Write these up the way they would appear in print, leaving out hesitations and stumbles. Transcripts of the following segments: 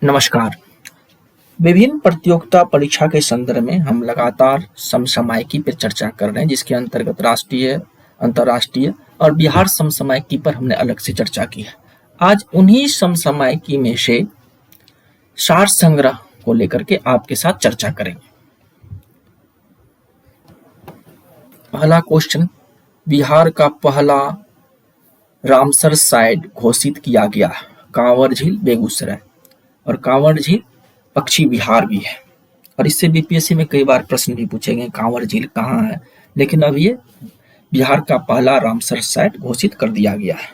नमस्कार। विभिन्न प्रतियोगिता परीक्षा के संदर्भ में हम लगातार समसामयिकी पर चर्चा कर रहे हैं, जिसके अंतर्गत राष्ट्रीय, अंतर्राष्ट्रीय और बिहार समसामयिकी पर हमने अलग से चर्चा की है। आज उन्हीं समसामयिकी में से सार संग्रह को लेकर के आपके साथ चर्चा करेंगे। पहला क्वेश्चन, बिहार का पहला रामसर साइट घोषित किया गया, कांवर झील बेगूसराय। और कांवर झील पक्षी विहार भी है, और इससे बीपीएससी में कई बार प्रश्न भी पूछे गए कांवर झील कहाँ है, लेकिन अब ये बिहार का पहला रामसर साइट घोषित कर दिया गया है।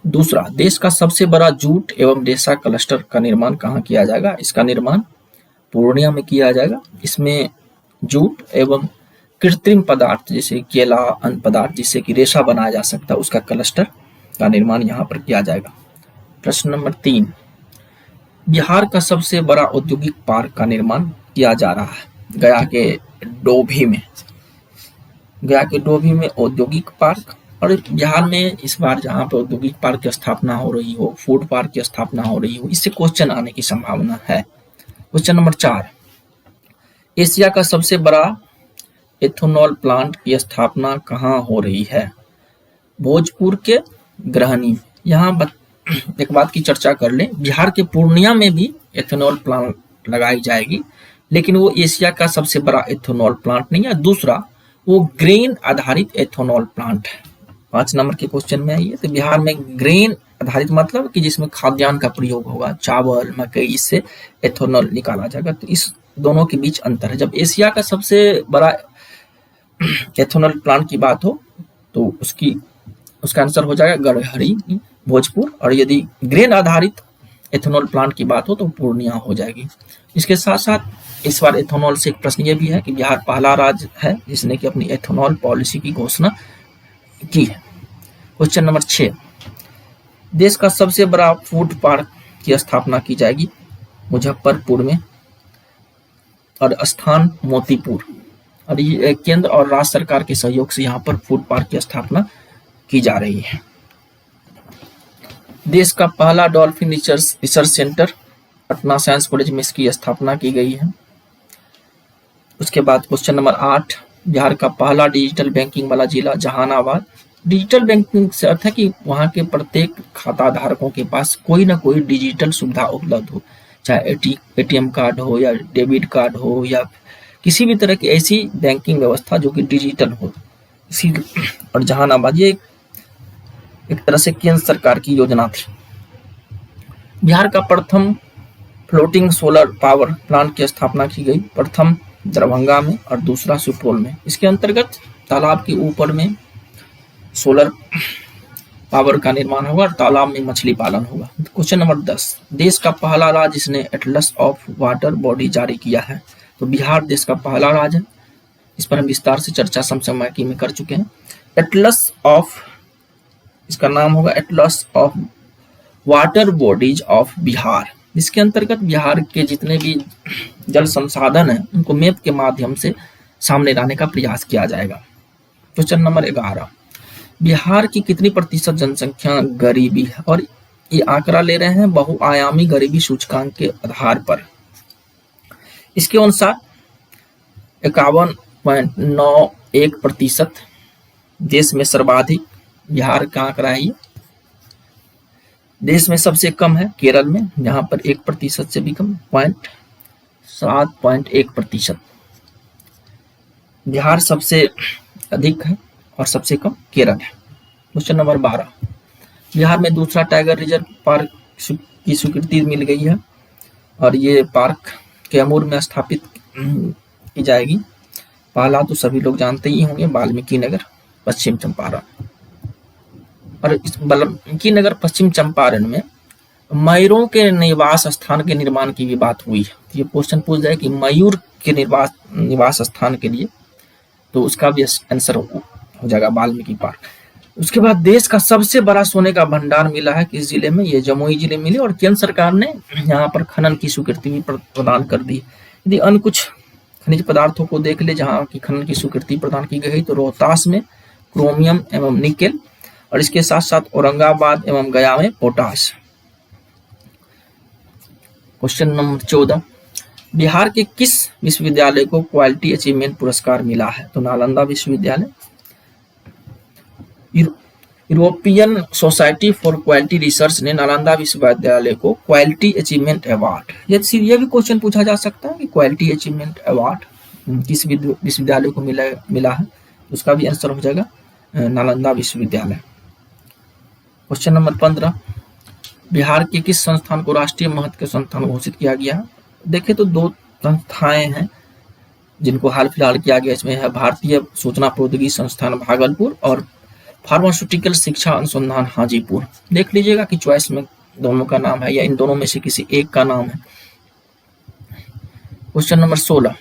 दूसरा, देश का सबसे बड़ा जूट एवं रेशा क्लस्टर का निर्माण कहाँ किया जाएगा? इसका निर्माण पूर्णिया में किया जाएगा। इसमें जूट एवं कृत्रिम पदार्थ जैसे केला, अन्य पदार्थ जिससे कि रेशा बनाया जा सकता है, उसका क्लस्टर का निर्माण यहाँ पर किया जाएगा। प्रश्न नंबर 3, बिहार का सबसे बड़ा औद्योगिक पार्क का निर्माण किया जा रहा है गया के डोभी में। गया के डोभी में औद्योगिक पार्क, और बिहार में इस बार जहाँ पे औद्योगिक पार्क की स्थापना हो रही हो, फूड पार्क की स्थापना हो रही हो, इससे क्वेश्चन आने की संभावना है। क्वेश्चन नंबर 4, एशिया का सबसे बड़ा एथेनॉल प्लांट की स्थापना कहाँ हो रही है? भोजपुर के ग्रहणी। यहाँ एक बात की चर्चा कर लें, बिहार के पूर्णिया में भी एथेनॉल प्लांट लगाई जाएगी, लेकिन वो एशिया का सबसे बड़ा एथेनॉल प्लांट नहीं है। दूसरा, वो ग्रेन आधारित एथेनॉल प्लांट है। 5 नंबर के क्वेश्चन में आइए, तो बिहार में ग्रेन आधारित मतलब कि जिसमें खाद्यान्न का प्रयोग होगा, चावल, मकई, इससे एथेनॉल निकाला जाएगा। तो इस दोनों के बीच अंतर है। जब एशिया का सबसे बड़ा एथेनॉल प्लांट की बात हो तो उसका आंसर हो जाएगा गढ़हरी, भोजपुर, और यदि ग्रेन आधारित एथेनॉल प्लांट की बात हो तो पूर्णिया हो जाएगी। इसके साथ साथ इस बार एथेनॉल से एक प्रश्न ये भी है कि बिहार पहला राज्य है जिसने कि अपनी एथेनॉल पॉलिसी की घोषणा की है। क्वेश्चन नंबर 6, देश का सबसे बड़ा फूड पार्क की स्थापना की जाएगी मुजफ्फरपुर में, और स्थान मोतीपुर, और ये केंद्र और राज्य सरकार के सहयोग से यहाँ पर फूड पार्क की स्थापना की जा रही है। देश का पहला dolphin research centre Patna science college में इसकी स्थापना की गई है। उसके बाद क्वेश्चन नंबर 8, बिहार का पहला डिजिटल बैंकिंग वाला जिला जहानाबाद। डिजिटल बैंकिंग से अर्थ है कि वहाँ के प्रत्येक खाता धारकों के पास कोई ना कोई डिजिटल सुविधा उपलब्ध हो, चाहे एटीएम कार्ड हो या डेबिट कार्ड हो या किसी भी तरह की ऐसी बैंकिंग व्यवस्था जो कि डिजिटल हो। इसी और जहानाबाद ये एक तरह से केंद्र सरकार की योजना थी। बिहार का प्रथम फ्लोटिंग सोलर पावर प्लांट की स्थापना की गई, प्रथम दरभंगा में और दूसरा सुपौल में। इसके अंतर्गत तालाब के ऊपर में सोलर पावर का निर्माण होगा और तालाब में मछली पालन होगा। क्वेश्चन नंबर 10, देश का पहला राज्य जिसने एटलस ऑफ वाटर बॉडी जारी किया है? तो बिहार देश का पहला राज्य है। इस पर हम विस्तार से चर्चा समसामयिकी में कर चुके हैं। एटलस ऑफ, इसका नाम होगा Atlas of water bodies of Bihar. इसके अंतर्गत बिहार के जितने भी जल संसाधन हैं उनको मैप के माध्यम से सामने लाने का प्रयास किया जाएगा। क्वेश्चन नंबर 11, बिहार की कितनी प्रतिशत जनसंख्या गरीबी है? और ये आंकड़ा ले रहे हैं बहुआयामी गरीबी सूचकांक के आधार पर। इसके अनुसार 51.91% देश में सर्वाधिक बिहार का आंकड़ा है। ये देश में सबसे कम है केरल में, जहां पर 1% से भी कम 7.1%। बिहार सबसे अधिक है और सबसे कम केरल है। क्वेश्चन नंबर 12, बिहार में दूसरा टाइगर रिजर्व पार्क की स्वीकृति मिल गई है, और ये पार्क कैमूर में स्थापित की जाएगी। पहला तो सभी लोग जानते ही होंगे, वाल्मीकि नगर, पश्चिम चंपारण। और इस वाल्मीकि नगर पश्चिम चंपारण में मयूरों के निवास स्थान के निर्माण की भी बात हुई है। ये क्वेश्चन पूछ जाए कि मयूर के निवास स्थान के लिए, तो उसका भी आंसर हो जाएगा वाल्मीकि पार्क। उसके बाद देश का सबसे बड़ा सोने का भंडार मिला है किस जिले में? ये जमुई जिले में मिली, और केंद्र सरकार ने यहाँ पर खनन की स्वीकृति भी प्रदान कर दी। यदि अन्य कुछ खनिज पदार्थों को देख ले जहाँ की खनन की स्वीकृति प्रदान की गई, तो रोहतास में क्रोमियम एवं निकेल, और इसके साथ साथ औरंगाबाद एवं गया में पोटाश। क्वेश्चन नंबर 14, बिहार के किस विश्वविद्यालय को क्वालिटी अचीवमेंट पुरस्कार मिला है? तो नालंदा विश्वविद्यालय। European society for quality research ने नालंदा विश्वविद्यालय को क्वालिटी अचीवमेंट अवार्ड, ये भी क्वेश्चन पूछा जा सकता है कि क्वालिटी अचीवमेंट अवार्ड किस विश्वविद्यालय को मिला है, उसका भी आंसर हो जाएगा नालंदा विश्वविद्यालय। क्वेश्चन नंबर 15, बिहार के किस संस्थान को राष्ट्रीय महत्व के संस्थान घोषित किया गया है? देखें तो दो संस्थाएं हैं जिनको हाल फिलहाल किया गया, इसमें है भारतीय सूचना प्रौद्योगिकी संस्थान भागलपुर और फार्मास्यूटिकल शिक्षा अनुसंधान हाजीपुर। देख लीजिएगा कि चॉइस में दोनों का नाम है या इन दोनों में से किसी एक का नाम है। क्वेश्चन नंबर 16,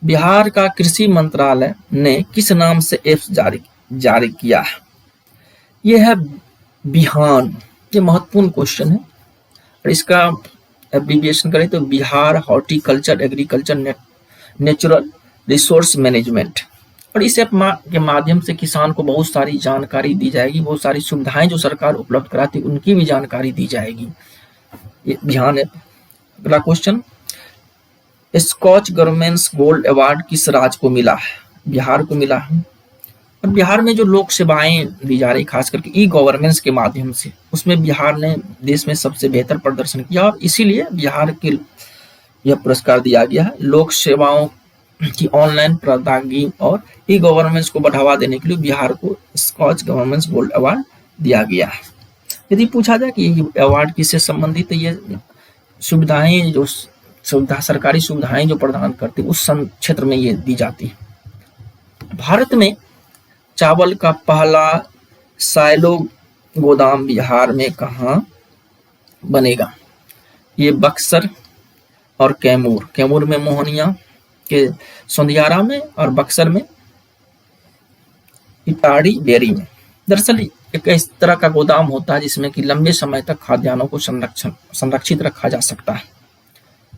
बिहार का कृषि मंत्रालय ने किस नाम से एप्स जारी किया है? यह है बिहान। ये महत्वपूर्ण क्वेश्चन है और इसका एब्रीविएशन करें तो Bihar horticulture agriculture natural resource management. और इस ऐप के माध्यम से किसान को बहुत सारी जानकारी दी जाएगी, बहुत सारी सुविधाएं जो सरकार उपलब्ध कराती है उनकी भी जानकारी दी जाएगी। ये बिहान ऐप। अगला question, Skoch governments gold award किस राज्य को मिला है? बिहार को मिला है। और बिहार में जो लोक सेवाएं दी जा रही, खास करके ई गवर्नेंस के माध्यम से, उसमें बिहार ने देश में सबसे बेहतर प्रदर्शन किया और इसीलिए बिहार के यह पुरस्कार दिया गया है। लोक सेवाओं की ऑनलाइन प्रदायगी और ई गवर्नेंस को बढ़ावा देने के लिए बिहार को स्कॉच गवर्नेंस गोल्ड अवार्ड दिया गया है। यदि पूछा जाए कि ये अवार्ड किससे संबंधित है, ये सुविधाएं जो सरकारी सुविधाएं जो प्रदान करती है उस क्षेत्र में ये दी जाती है। भारत में चावल का पहला साइलो गोदाम बिहार में कहाँ बनेगा? ये बक्सर और कैमूर में मोहनिया के सोंधियारा में और बक्सर में इटाड़ी बेरी में। दरअसल एक इस तरह का गोदाम होता है जिसमें कि लंबे समय तक खाद्यान्नों को संरक्षित रखा जा सकता है।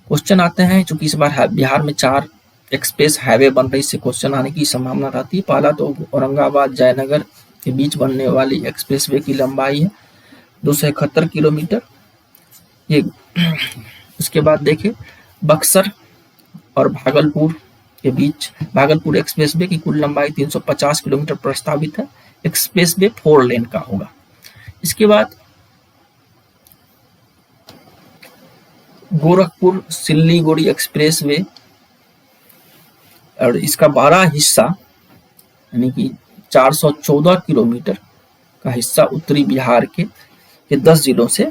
क्वेश्चन आते हैं, चूंकि इस बार बिहार में 4 एक्सप्रेस हाईवे बन रही, से क्वेश्चन आने की संभावना रहती है। पहला तो औरंगाबाद जयनगर के बीच बनने वाली एक्सप्रेसवे की लंबाई है 271 किलोमीटर। ये उसके बाद देखें बक्सर और भागलपुर के बीच भागलपुर एक्सप्रेसवे की कुल लंबाई 350 किलोमीटर प्रस्तावित है। एक्सप्रेसवे 4 लेन का होगा। इसके बाद गोरखपुर सिल्लीगुड़ी एक्सप्रेसवे और इसका 12 हिस्सा यानी कि 414 किलोमीटर का हिस्सा उत्तरी बिहार के 10 जिलों से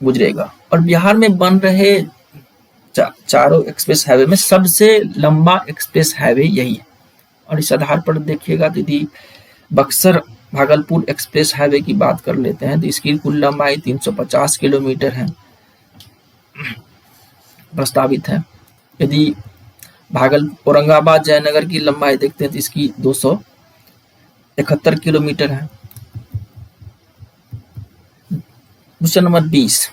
गुजरेगा। और बिहार में बन रहे चारों एक्सप्रेस हाईवे में सबसे लंबा एक्सप्रेस हाईवे यही है। और इस आधार पर देखिएगा यदि बक्सर भागलपुर एक्सप्रेस हाईवे की बात कर लेते हैं तो इसकी कुल लंबाई 350 किलोमीटर है, प्रस्तावित है। यदि औरंगाबाद जयनगर की लंबाई देखते हैं तो इसकी 271 किलोमीटर है। क्वेश्चन नंबर 20,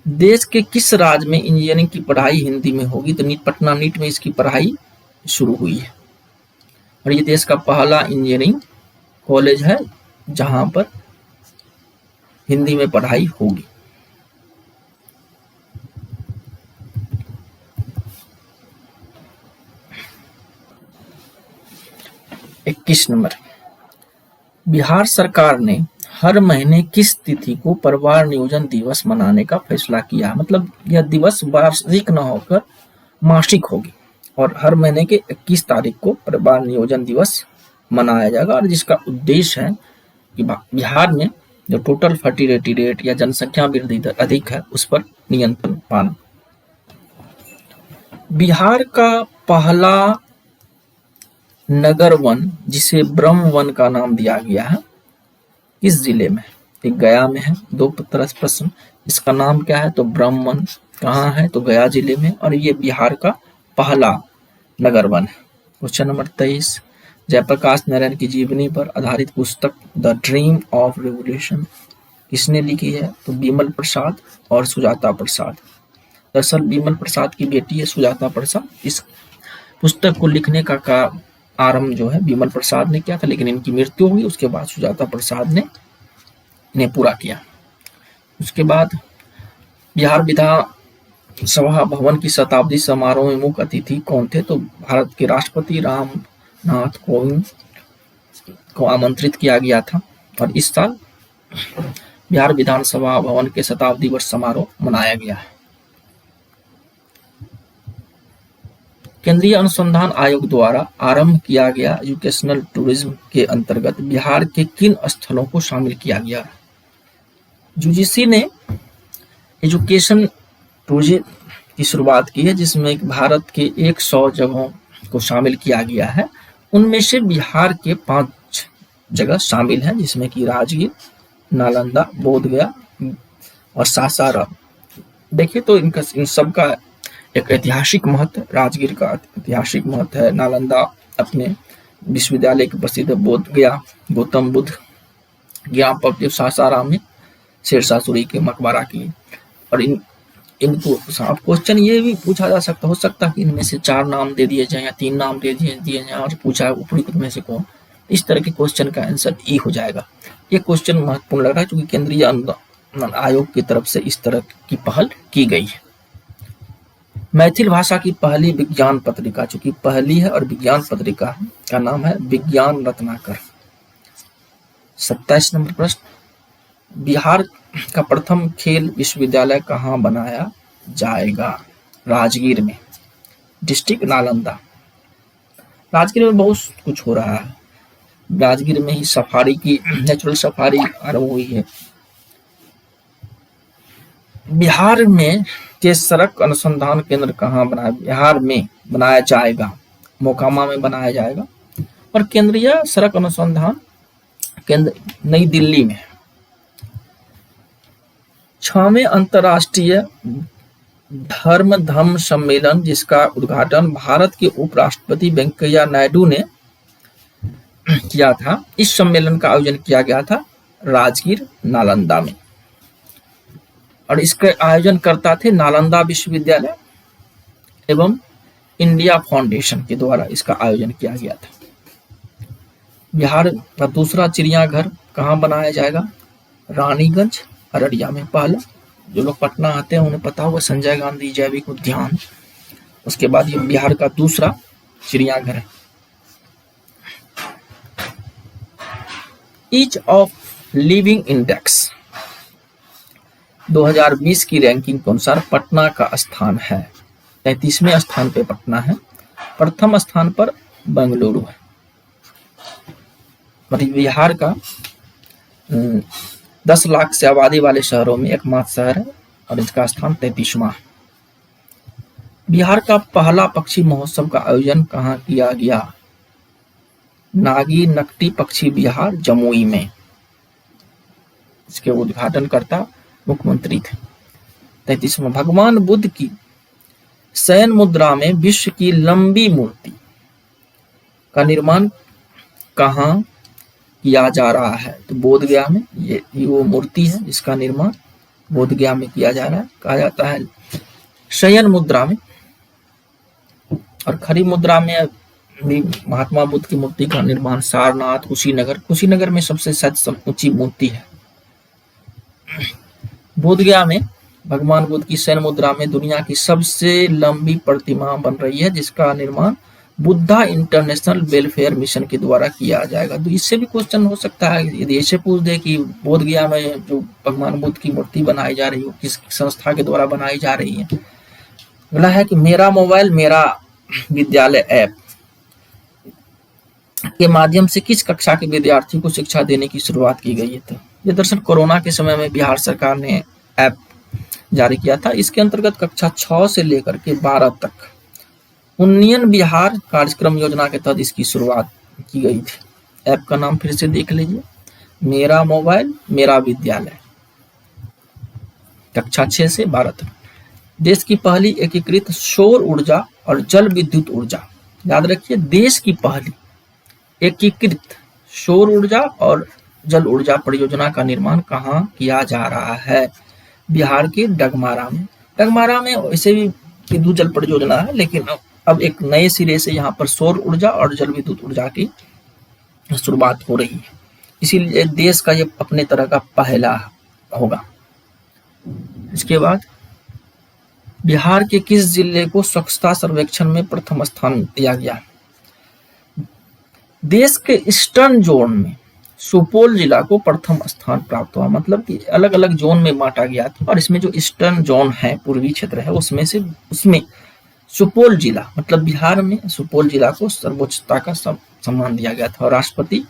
देश के किस राज्य में इंजीनियरिंग की पढ़ाई हिंदी में होगी? तो पटना नीट में इसकी पढ़ाई शुरू हुई है और ये देश का पहला इंजीनियरिंग कॉलेज है जहां पर हिंदी में पढ़ाई होगी। इक्कीस नंबर, बिहार सरकार ने हर महीने किस तिथि को परिवार नियोजन दिवस मनाने का फैसला किया? मतलब यह दिवस वार्षिक न होकर मासिक होगी और हर महीने के 21 तारीख को परिवार नियोजन दिवस मनाया जाएगा। और जिसका उद्देश्य है कि बिहार में जो टोटल फर्टिलिटी रेट या जनसंख्या वृद्धि दर अधिक है उस पर नियंत्रण पाना। बिहार का पहला नगर वन जिसे ब्रह्म वन का नाम दिया गया है किस जिले में? एक गया में है। 2 तरह से प्रश्न, इसका नाम क्या है? तो ब्रह्म वन कहाँ है? तो गया जिले में और ये बिहार का पहला नगर वन है। क्वेश्चन नंबर 23, जयप्रकाश नारायण की जीवनी पर आधारित पुस्तक द ड्रीम ऑफ रेवोल्यूशन किसने लिखी है? तो बिमल प्रसाद और सुजाता प्रसाद। दरअसल बिमल प्रसाद की बेटी है सुजाता प्रसाद। इस पुस्तक को लिखने का आरंभ जो है बिमल प्रसाद ने किया था, लेकिन इनकी मृत्यु हुई, उसके बाद सुजाता प्रसाद ने इन्हें पूरा किया। उसके बाद बिहार विधानसभा भवन की शताब्दी समारोह में मुख्य अतिथि कौन थे? तो भारत के राष्ट्रपति रामनाथ कोविंद को आमंत्रित किया गया था और इस साल बिहार विधानसभा भवन के शताब्दी वर्ष समारोह मनाया गया है। केंद्रीय अनुसंधान आयोग द्वारा आरंभ किया गया एजुकेशनल टूरिज्म के अंतर्गत बिहार के किन स्थलों को शामिल किया गया? यूजीसी ने एजुकेशन टूरिज्म की शुरुआत की है, जिसमें भारत के 100 जगहों को शामिल किया गया है। उनमें से बिहार के 5 जगह शामिल हैं, जिसमें कि राजगीर, नालंदा, बोधगया और सासाराम। देखिए तो इन सब का एक ऐतिहासिक महत्व, राजगीर का ऐतिहासिक महत्व है, नालंदा अपने विश्वविद्यालय के प्रसिद्ध, बोधगया गौतम बुद्ध ज्ञानपट्टी, सासाराम में शेरशाह सूरी के मकबरा के लिए। और इनको क्वेश्चन ये भी पूछा जा सकता हो सकता है कि इनमें से 4 नाम दे दिए जाए या 3 नाम दे दिए जाए और पूछा उपयुक्त में से कौन। इस तरह के क्वेश्चन का आंसर ई हो जाएगा। ये क्वेश्चन महत्वपूर्ण लग रहा है क्योंकि केंद्रीय अनुसंधान आयोग की तरफ से इस तरह की पहल की गई है। मैथिल भाषा की पहली विज्ञान पत्रिका, चूंकि पहली है और विज्ञान पत्रिका है, का नाम है विज्ञान रत्नाकर। 27 नंबर प्रश्न, बिहार का प्रथम खेल विश्वविद्यालय कहाँ बनाया जाएगा? राजगीर में। डिस्ट्रिक्ट नालंदा। राजगीर में बहुत कुछ हो रहा है। राजगीर में ही सफारी की नेचुरल सफारी आरंभ हुई है। बिहार में के सड़क अनुसंधान केंद्र कहाँ बनाया? बिहार में बनाया जाएगा, मोकामा में बनाया जाएगा। और केंद्रीय सड़क अनुसंधान केंद्र नई दिल्ली में। 6वें अंतर्राष्ट्रीय धर्म सम्मेलन, जिसका उद्घाटन भारत के उपराष्ट्रपति वेंकैया नायडू ने किया था, इस सम्मेलन का आयोजन किया गया था राजगीर नालंदा में। और इसके आयोजन करता थे नालंदा विश्वविद्यालय एवं इंडिया फाउंडेशन के द्वारा इसका आयोजन किया गया था। बिहार का दूसरा चिड़ियाघर कहाँ बनाया जाएगा? रानीगंज, अररिया में। पहला जो लोग पटना आते हैं उन्हें पता होगा संजय गांधी जैविक उद्यान। उसके बाद ये बिहार का दूसरा चिड़ियाघर है। ईज ऑफ लिविंग इंडेक्स 2020 की रैंकिंग के अनुसार पटना का स्थान है 33वें स्थान पे पटना है। प्रथम स्थान पर बेंगलुरु है। मतलब बिहार का 10 लाख से आबादी वाले शहरों में एकमात्र शहर है और इसका स्थान 33वां है। बिहार का पहला पक्षी महोत्सव का आयोजन कहाँ किया गया? नागी नकटी पक्षी विहार जमुई में। इसके उद्घाटनकर्ता मुख्यमंत्री थे। 33वां, भगवान बुद्ध की शयन मुद्रा में विश्व की लंबी मूर्ति का निर्माण कहाँ किया जा रहा है? तो बोधगया में। ये वो मूर्ति है जिसका निर्माण बोधगया में किया जा रहा है। कहा जाता है शयन मुद्रा में। और खड़ी मुद्रा में भी महात्मा बुद्ध की मूर्ति का निर्माण सारनाथ, कुशीनगर में सबसे ऊंची मूर्ति है। बोधगया में भगवान बुद्ध की शयन मुद्रा में दुनिया की सबसे लंबी प्रतिमा बन रही है, जिसका निर्माण बुद्धा इंटरनेशनल वेलफेयर मिशन के द्वारा किया जाएगा। तो इससे भी क्वेश्चन हो सकता है, यदि ऐसे पूछ दे कि बोधगया में जो भगवान बुद्ध की मूर्ति बनाई जा रही है किस संस्था के द्वारा बनाई जा रही है। अगला है कि मेरा मोबाइल मेरा विद्यालय ऐप के माध्यम से किस कक्षा के विद्यार्थी को शिक्षा देने की शुरुआत की गई है? तो ये दरअसल कोरोना के समय में बिहार सरकार ने ऐप जारी किया था। इसके अंतर्गत कक्षा 6 से लेकर के 12 तक उन्नयन बिहार कार्यक्रम योजना के तहत इसकी शुरुआत की गई थी। ऐप का नाम फिर से देख लीजिए, मेरा मोबाइल मेरा विद्यालय। कक्षा 6 से 12 तक। देश की पहली एकीकृत सौर ऊर्जा और जल विद्युत ऊर्जा, याद रखिए, देश की पहली एकीकृत सौर ऊर्जा और जल ऊर्जा परियोजना का निर्माण कहाँ किया जा रहा है? बिहार के डगमारा में। डगमारा में वैसे भी विद्युत जल परियोजना है, लेकिन अब एक नए सिरे से यहाँ पर सौर ऊर्जा और जल विद्युत ऊर्जा की शुरुआत हो रही है। इसीलिए देश का ये अपने तरह का पहला होगा। इसके बाद बिहार के किस जिले को स्वच्छता सर्वेक्षण में प्रथम स्थान दिया गया? देश के ईस्टर्न जोन में सुपौल जिला को प्रथम स्थान प्राप्त हुआ, मतलब कि अलग अलग जोन में बांटा गया था और इसमें जो ईस्टर्न जोन है, पूर्वी क्षेत्र है, उसमें सुपौल जिला, मतलब बिहार में सुपौल जिला को सर्वोच्चता का सम्मान दिया गया था। और राष्ट्रपति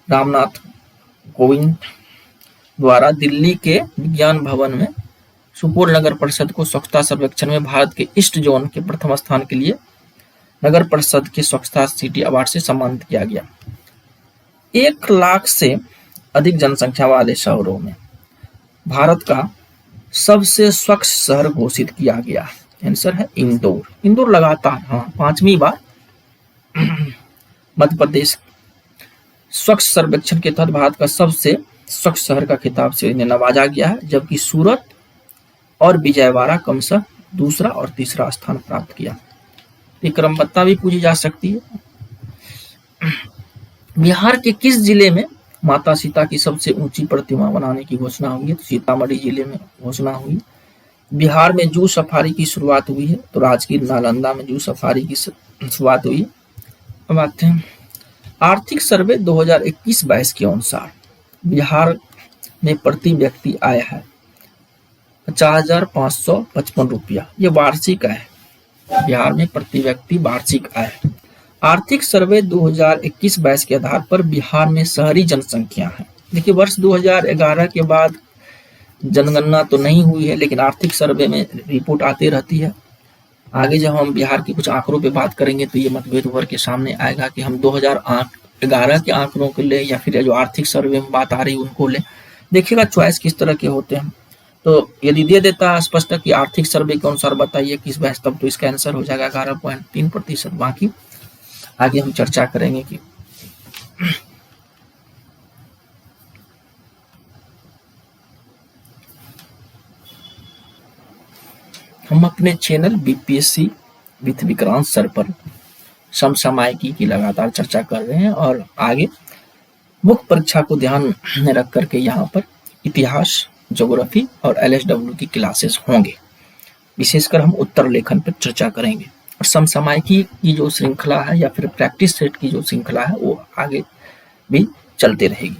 रामनाथ कोविंद द्वारा दिल्ली के विज्ञान भवन में सुपौल नगर परिषद को स्वच्छता सर्वेक्षण में भारत के ईस्ट जोन के प्रथम स्थान के लिए नगर परिषद के स्वच्छता सिटी अवार्ड से सम्मानित किया गया। 1 लाख से अधिक जनसंख्या वाले शहरों में भारत का सबसे स्वच्छ शहर घोषित किया गया। आंसर है इंदौर। इंदौर लगातार 5वीं बार मध्य प्रदेश स्वच्छ सर्वेक्षण के तहत भारत का सबसे स्वच्छ शहर का खिताब से इन्हें नवाजा गया है, जबकि सूरत और विजयवाड़ा क्रमशः दूसरा और तीसरा स्थान प्राप्त किया। ये क्रमबद्धता भी पूछी जा सकती है। बिहार के किस जिले में माता सीता की सबसे ऊंची प्रतिमा बनाने की घोषणा हुई है? तो सीतामढ़ी जिले में घोषणा हुई। बिहार में जू सफारी की शुरुआत हुई है, तो राजगीर नालंदा में जू सफारी की शुरुआत हुई है। अब आते हैं आर्थिक सर्वे 2021-22 के अनुसार बिहार में प्रति व्यक्ति आय है 50,555 रुपया, ये वार्षिक आय है। बिहार में प्रति व्यक्ति वार्षिक आय। आर्थिक सर्वे 2021-22 के आधार पर बिहार में शहरी जनसंख्या है। देखिए, वर्ष 2011 के बाद जनगणना तो नहीं हुई है, लेकिन आर्थिक सर्वे में रिपोर्ट आती रहती है। आगे जब हम बिहार के कुछ आंकड़ों पे बात करेंगे तो ये मतभेद उभर के सामने आएगा कि हम 2011 के आंकड़ों को ले या फिर जो आर्थिक सर्वे में बात आ रही है उनको ले। देखिएगा चॉइस किस तरह के होते हैं। तो यदि दे देता है स्पष्ट कि आर्थिक सर्वे के अनुसार बताइए किस बैच, तब तो इसका आंसर हो जाएगा 11.3%। बाकी आगे हम चर्चा करेंगे कि हम अपने channel BPSC with Vikrant sir पर समसामयिकी की लगातार चर्चा कर रहे हैं और आगे मुख्य परीक्षा को ध्यान में रख करके यहाँ पर इतिहास, ज्योग्राफी और एलएसडब्ल्यू की क्लासेस होंगे। विशेषकर हम उत्तर लेखन पर चर्चा करेंगे और समसामयिकी की जो श्रृंखला है या फिर प्रैक्टिस सेट की जो श्रृंखला है वो आगे भी चलती रहेगी।